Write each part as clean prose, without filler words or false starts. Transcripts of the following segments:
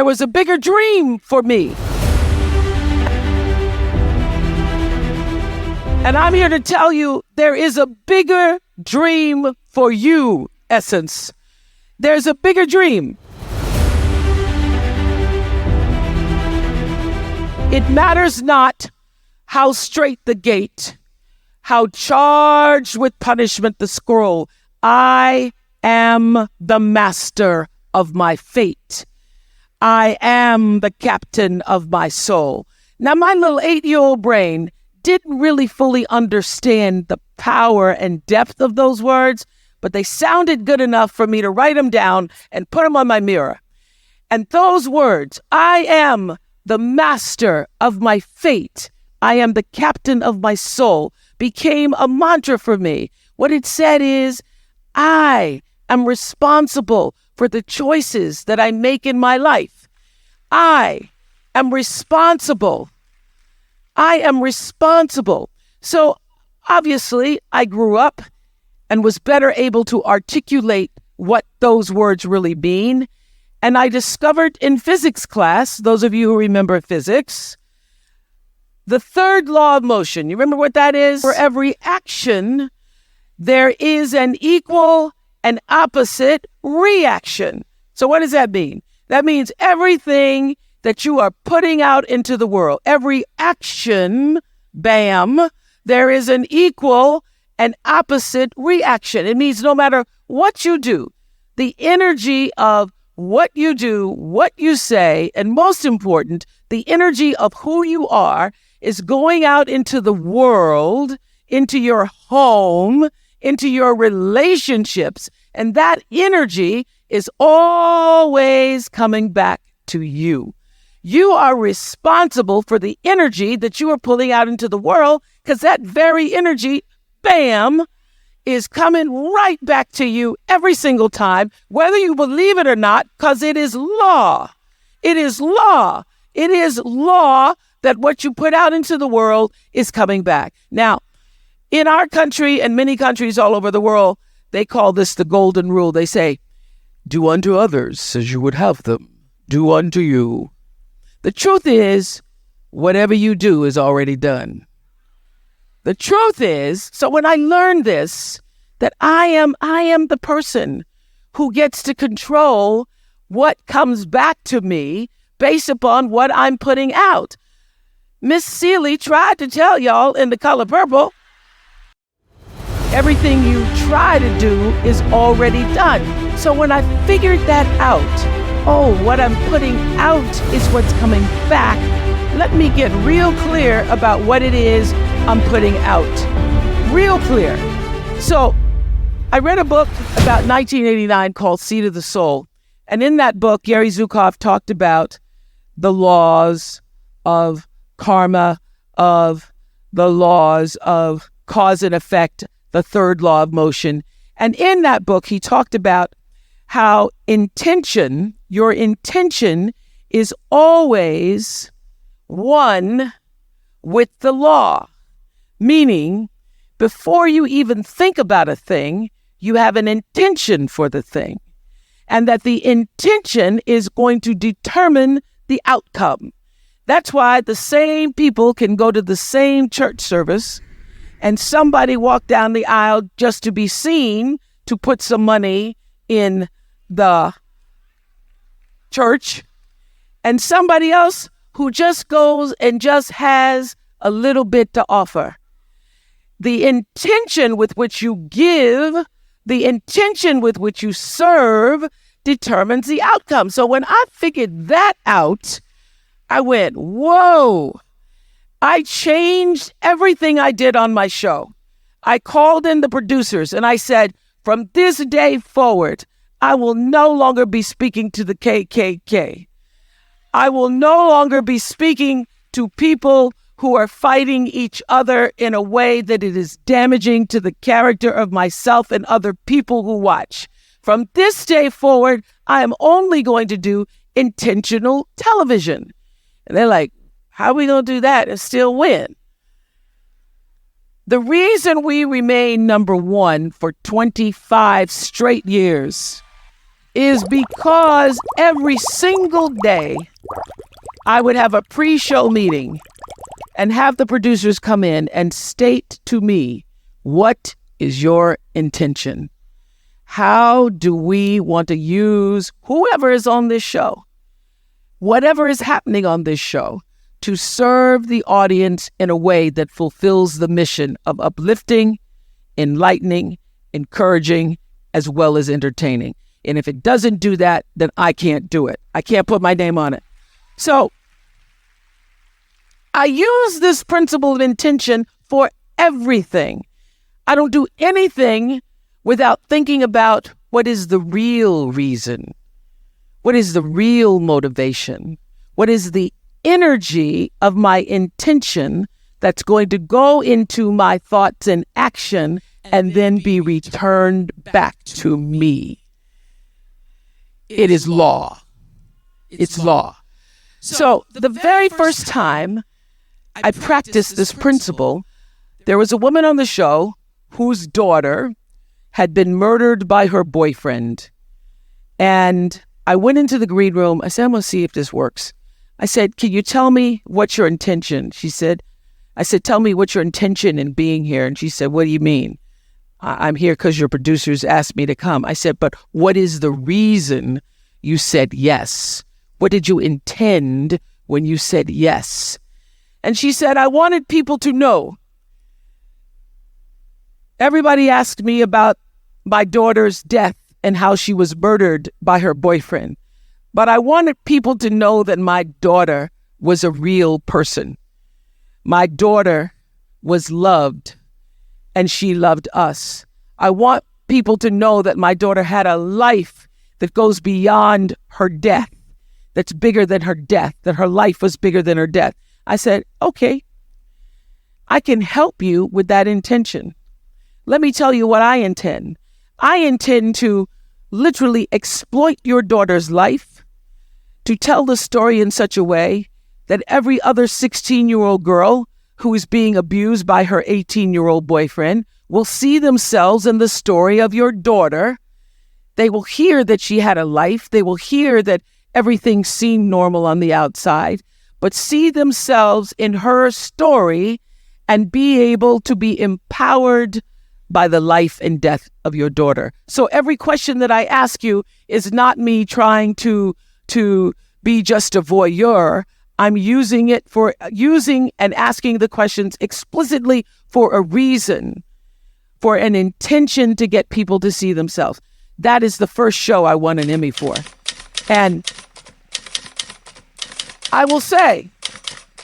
There was a bigger dream for me. And I'm here to tell you there is a bigger dream for you, Essence. There's a bigger dream. It matters not how straight the gate, how charged with punishment the scroll. I am the master of my fate. I am the captain of my soul. Now, my little 8-year-old brain didn't really fully understand the power and depth of those words, but they sounded good enough for me to write them down and put them on my mirror. And those words, I am the master of my fate, I am the captain of my soul, became a mantra for me. What it said is, I am responsible for the choices that I make in my life. I am responsible. I am responsible. So obviously, I grew up and was better able to articulate what those words really mean. And I discovered in physics class, those of you who remember physics, the third law of motion. You remember what that is? For every action, there is an equal and opposite reaction. So what does that mean? That means everything that you are putting out into the world, every action, bam, there is an equal and opposite reaction. It means no matter what you do, the energy of what you do, what you say, and most important, the energy of who you are is going out into the world, into your home, into your relationships, and that energy is always coming back to you. You are responsible for the energy that you are pulling out into the world, because that very energy, bam, is coming right back to you every single time, whether you believe it or not, because it is law. It is law. It is law that what you put out into the world is coming back. Now, in our country and many countries all over the world, they call this the golden rule. They say, do unto others as you would have them do unto you. The truth is, whatever you do is already done. The truth is, so when I learned this, that I am the person who gets to control what comes back to me based upon what I'm putting out. Miss Seeley tried to tell y'all in The Color Purple, everything you try to do is already done. So when I figured that out, what I'm putting out is what's coming back. Let me get real clear about what it is I'm putting out. Real clear. So I read a book about 1989 called Seed of the Soul. And in that book, Gary Zukav talked about the laws of karma, of the laws of cause and effect, the third law of motion. And in that book, he talked about how your intention is always one with the law. Meaning, before you even think about a thing, you have an intention for the thing. And that the intention is going to determine the outcome. That's why the same people can go to the same church service and somebody walk down the aisle just to be seen to put some money in the church, and somebody else who just goes and just has a little bit to offer. The intention with which you give, the intention with which you serve determines the outcome. So when I figured that out, I went, whoa. I changed everything I did on my show. I called in the producers and I said, from this day forward, I will no longer be speaking to the KKK. I will no longer be speaking to people who are fighting each other in a way that it is damaging to the character of myself and other people who watch. From this day forward, I am only going to do intentional television. And they're like, how are we going to do that and still win? The reason we remain number one for 25 straight years is because every single day I would have a pre-show meeting and have the producers come in and state to me, what is your intention? How do we want to use whoever is on this show, whatever is happening on this show, to serve the audience in a way that fulfills the mission of uplifting, enlightening, encouraging, as well as entertaining? And if it doesn't do that, then I can't do it. I can't put my name on it. So I use this principle of intention for everything. I don't do anything without thinking about what is the real reason. What is the real motivation? What is the energy of my intention that's going to go into my thoughts and action and then be returned back to me? It is law. It's law. So the very first time I practiced this principle, there was a woman on the show whose daughter had been murdered by her boyfriend. And I went into the green room. I said, I'm going to see if this works. I said, can you tell me what's your intention? I said, tell me what's your intention in being here. And she said, what do you mean? I'm here because your producers asked me to come. I said, but what is the reason you said yes? What did you intend when you said yes? And she said, I wanted people to know. Everybody asked me about my daughter's death and how she was murdered by her boyfriend. But I wanted people to know that my daughter was a real person. My daughter was loved, and she loved us. I want people to know that my daughter had a life that goes beyond her death, that's bigger than her death, that her life was bigger than her death. I said, okay, I can help you with that intention. Let me tell you what I intend. I intend to literally exploit your daughter's life, to tell the story in such a way that every other 16-year-old girl who is being abused by her 18-year-old boyfriend will see themselves in the story of your daughter. They will hear that she had a life. They will hear that everything seemed normal on the outside, but see themselves in her story and be able to be empowered by the life and death of your daughter. So every question that I ask you is not me trying to be just a voyeur. I'm using and asking the questions explicitly for a reason, for an intention to get people to see themselves. That is the first show I won an Emmy for. And I will say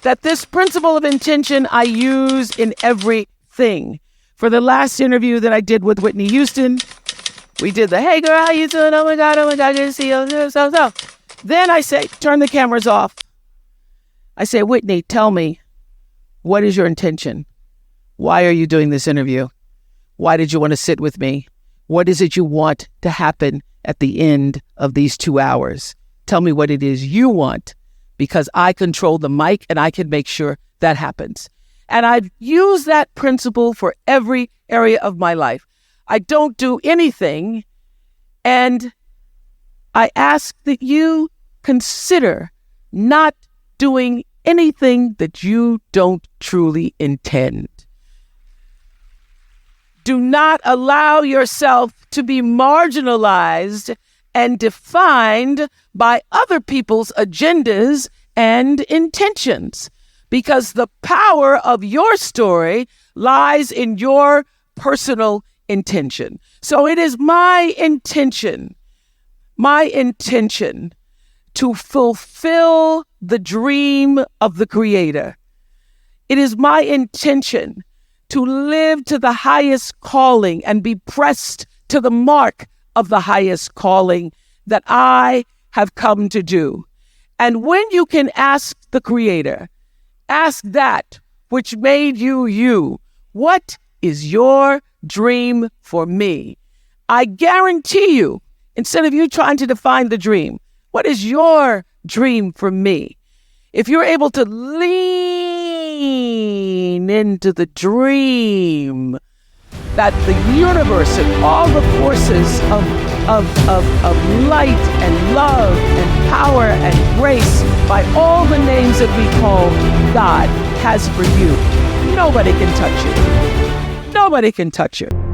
that this principle of intention I use in everything. For the last interview that I did with Whitney Houston, we did the, hey girl, how you doing? Oh my God, good to see you. So. Then I say, turn the cameras off. I say, Whitney, tell me, what is your intention? Why are you doing this interview? Why did you want to sit with me? What is it you want to happen at the end of these 2 hours? Tell me what it is you want, because I control the mic and I can make sure that happens. And I've used that principle for every area of my life. I don't do anything, and I ask that you consider not doing anything that you don't truly intend. Do not allow yourself to be marginalized and defined by other people's agendas and intentions, because the power of your story lies in your personal intention. So it is my intention to fulfill the dream of the Creator. It is my intention to live to the highest calling and be pressed to the mark of the highest calling that I have come to do. And when you can ask the Creator, ask that which made you you, what is your dream for me? I guarantee you, instead of you trying to define the dream, what is your dream for me? If you're able to lean into the dream that the universe and all the forces of of light and love and power and grace by all the names that we call God has for you. Nobody can touch you. Nobody can touch you.